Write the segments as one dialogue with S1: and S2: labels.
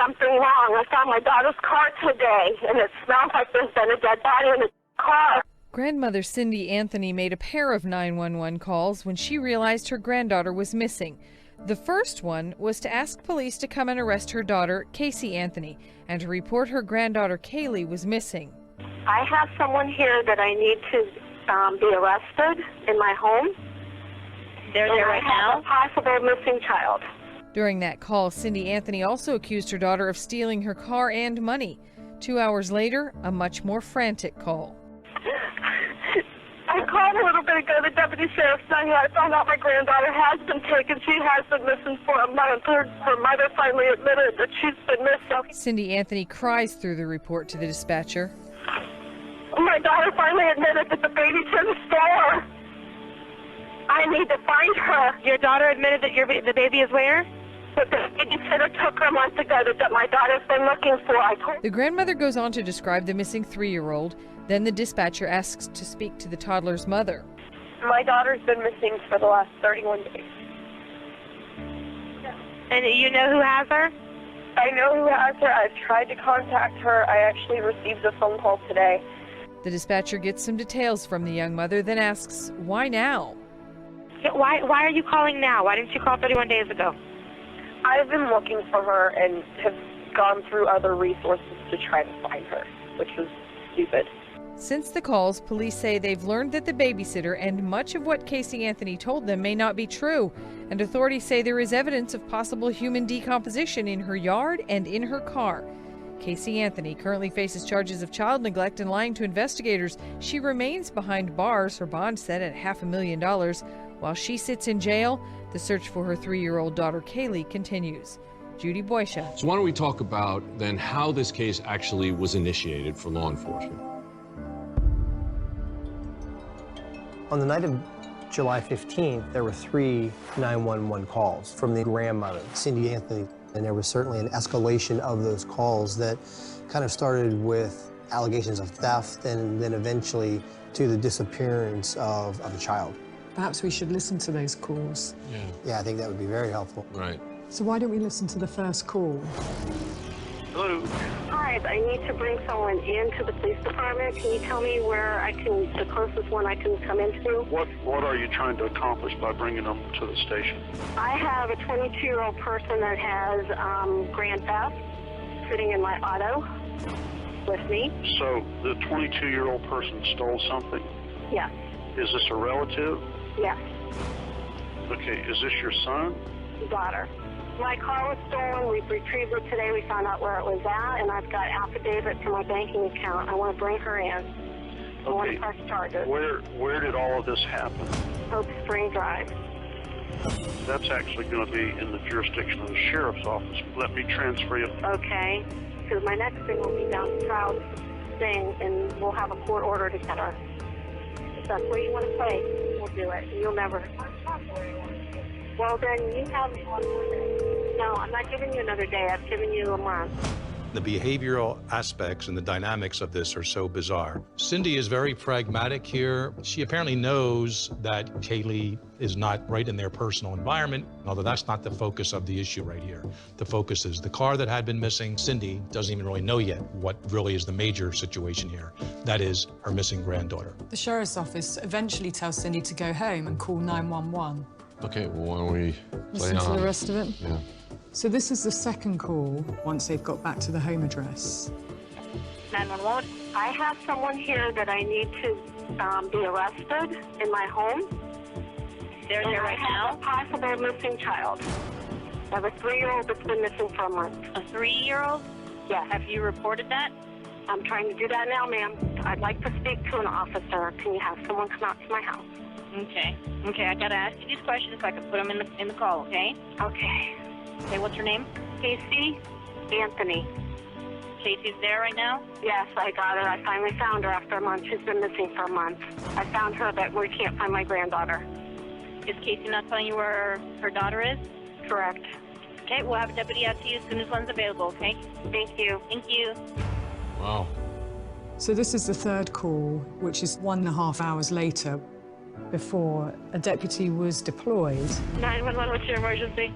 S1: something wrong. I found my daughter's car today, and it smells like there's been a dead body in the car.
S2: Grandmother Cindy Anthony made a pair of 911 calls when she realized her granddaughter was missing. The first one was to ask police to come and arrest her daughter, Caylee Anthony, and to report her granddaughter Caylee was missing.
S1: I have someone here that I need to be arrested in my home.
S3: They're there right now?
S1: A possible missing child.
S2: During that call, Cindy Anthony also accused her daughter of stealing her car and money. 2 hours later, a much more frantic call.
S1: I called a little bit ago, the deputy sheriff's son here. I found out my granddaughter has been taken. She has been missing for a month. Her mother finally admitted that she's been missing.
S2: Cindy Anthony cries through the report to the dispatcher.
S1: My daughter finally admitted that the baby's in the store. I need to find her.
S3: Your daughter admitted that the baby is where?
S1: But the babysitter took her a month ago that my daughter's been looking for.
S2: The grandmother goes on to describe the missing 3-year-old. Then the dispatcher asks to speak to the toddler's mother.
S1: My daughter's been missing for the last 31 days.
S3: And you know who has her?
S1: I know who has her. I've tried to contact her. I actually received a phone call today.
S2: The dispatcher gets some details from the young mother, then asks, why now?
S3: Why are you calling now? Why didn't you call 31 days ago?
S1: I've been looking for her and have gone through other resources to try to find her, which was stupid.
S2: Since the calls, police say they've learned that the babysitter and much of what Caylee Anthony told them may not be true, and authorities say there is evidence of possible human decomposition in her yard and in her car. Caylee Anthony currently faces charges of child neglect and lying to investigators. She remains behind bars, her bond set at $500,000. While she sits in jail, the search for her 3-year-old daughter Caylee continues. Judy Boysha.
S4: So why don't we talk about then how this case actually was initiated for law enforcement?
S5: On the night of July 15th, there were 3 911 calls from the grandmother, Cindy Anthony. And there was certainly an escalation of those calls that kind of started with allegations of theft and then eventually to the disappearance of a child.
S6: Perhaps we should listen to those calls.
S5: Yeah, I think that would be very helpful.
S4: Right.
S6: So why don't we listen to the first call?
S7: Hello.
S1: Hi, I need to bring someone into the police department. Can you tell me where the closest one I can come into?
S7: What are you trying to accomplish by bringing them to the station?
S1: I have a 22-year-old person that has grand theft sitting in my auto with me.
S7: So the 22-year-old person stole something?
S1: Yes.
S7: Is this a relative?
S1: Yes.
S7: Okay, is this your son?
S1: Daughter. My car was stolen. We've retrieved it today. We found out where it was at, and I've got affidavit for my banking account. I want to bring her in. I want to press charges.
S7: Where did all of this happen?
S1: Hope Spring Drive.
S7: That's actually going to be in the jurisdiction of the sheriff's office. Let me transfer you.
S1: Okay. Because my next thing will be down to Proud thing, and we'll have a court order to get her. If that's where you want to play, we'll do it. You'll never. Well, then you have one more day. No, I'm not giving you another day. I've given you a month.
S8: The behavioral aspects and the dynamics of this are so bizarre. Cindy is very pragmatic here. She apparently knows that Caylee is not right in their personal environment, although that's not the focus of the issue right here. The focus is the car that had been missing. Cindy doesn't even really know yet what really is the major situation here. That is her missing granddaughter.
S6: The sheriff's office eventually tells Cindy to go home and call 911.
S4: Okay, well, why don't we play
S6: Listen
S4: on?
S6: to the rest of it?
S4: Yeah.
S6: So this is the second call once they've got back to the home address.
S1: 911. I have someone here that I need to be arrested in my home.
S3: They're there right now?
S1: A possible missing child. I have a 3-year-old that's been missing for a month.
S3: A 3-year-old?
S1: Yes.
S3: Have you reported that?
S1: I'm trying to do that now, ma'am. I'd like to speak to an officer. Can you have someone come out to my house?
S3: Okay. Okay, I gotta ask you these questions so I can put them in the call, okay?
S1: Okay.
S3: Okay, what's your name?
S1: Caylee Anthony.
S3: Casey's there right now?
S1: Yes, I got her. I finally found her after a month. She's been missing for a month. I found her, but we can't find my granddaughter.
S3: Is Casey not telling you where her daughter is?
S1: Correct.
S3: Okay, we'll have a deputy out to you as soon as one's available, okay?
S1: Thank you.
S3: Thank you.
S4: Wow.
S6: So this is the third call, which is 1.5 hours later, before a deputy was deployed.
S3: 911, what's your emergency?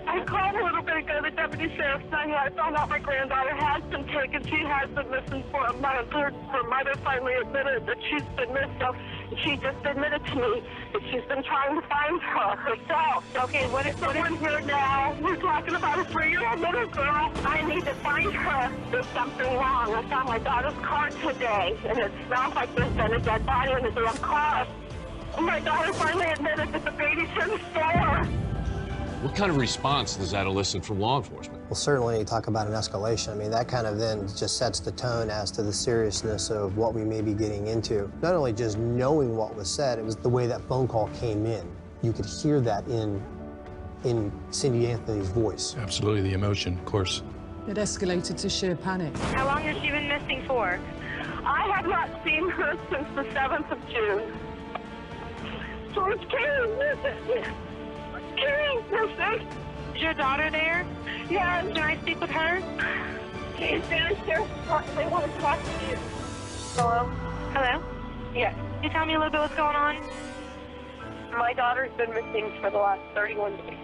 S1: I called a little bit ago. The deputy Caylee, Sheriff's Daniel. I found out my granddaughter has been taken. She has been missing for a month. Her mother finally admitted that she's been missing. So she just admitted to me that she's been trying to find her herself. Okay, what is here now? We're talking about a 3-year-old little girl. I need to find her. There's something wrong. I found my daughter's car today, and it smells like there's been a dead body in the damn car. My daughter finally admitted that the baby's in the store.
S4: What kind of response does that elicit from law enforcement?
S5: Well, certainly talk about an escalation. I mean, that kind of then just sets the tone as to the seriousness of what we may be getting into. Not only just knowing what was said, it was the way that phone call came in. You could hear that in Cindy Anthony's voice.
S8: Absolutely, the emotion, of course.
S6: It escalated to sheer panic.
S3: How long has she been missing for?
S1: I have not seen her since the 7th of June. So it's Caylee missing. Caylee's missing.
S3: Is your daughter there?
S1: Yes.
S3: Can I speak with her?
S1: She's downstairs. They want to talk to you. Hello?
S3: Hello?
S1: Yes.
S3: Can you tell me a little bit what's going on?
S1: My daughter's been missing for the last 31 days.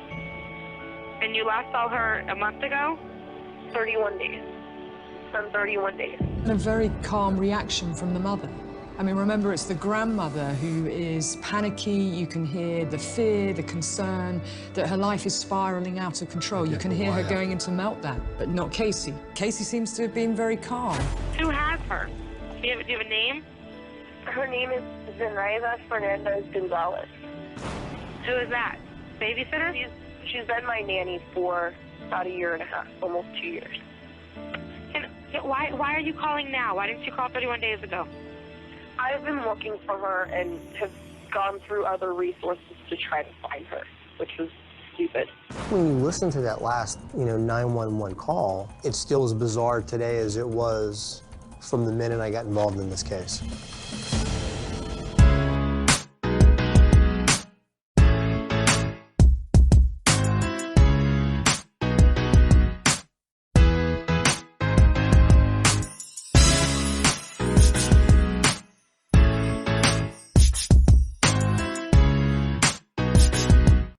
S3: And you last saw her a month ago?
S1: 31 days. It's been 31 days.
S6: And a very calm reaction from the mother. I mean, remember, it's the grandmother who is panicky. You can hear the fear, the concern that her life is spiraling out of control. You can hear her going into meltdown, but not Casey. Casey seems to have been very calm.
S3: Who has her? Do you have a name?
S1: Her name is Zenaida Fernandez Gonzalez.
S3: Who is that? Babysitter?
S1: She's been my nanny for about 1.5 years, almost 2 years.
S3: Why are you calling now? Why didn't you call 31 days ago?
S1: I've been looking for her and have gone through other resources to try to find her, which was stupid.
S5: When you listen to that last, 911 call, it's still as bizarre today as it was from the minute I got involved in this case.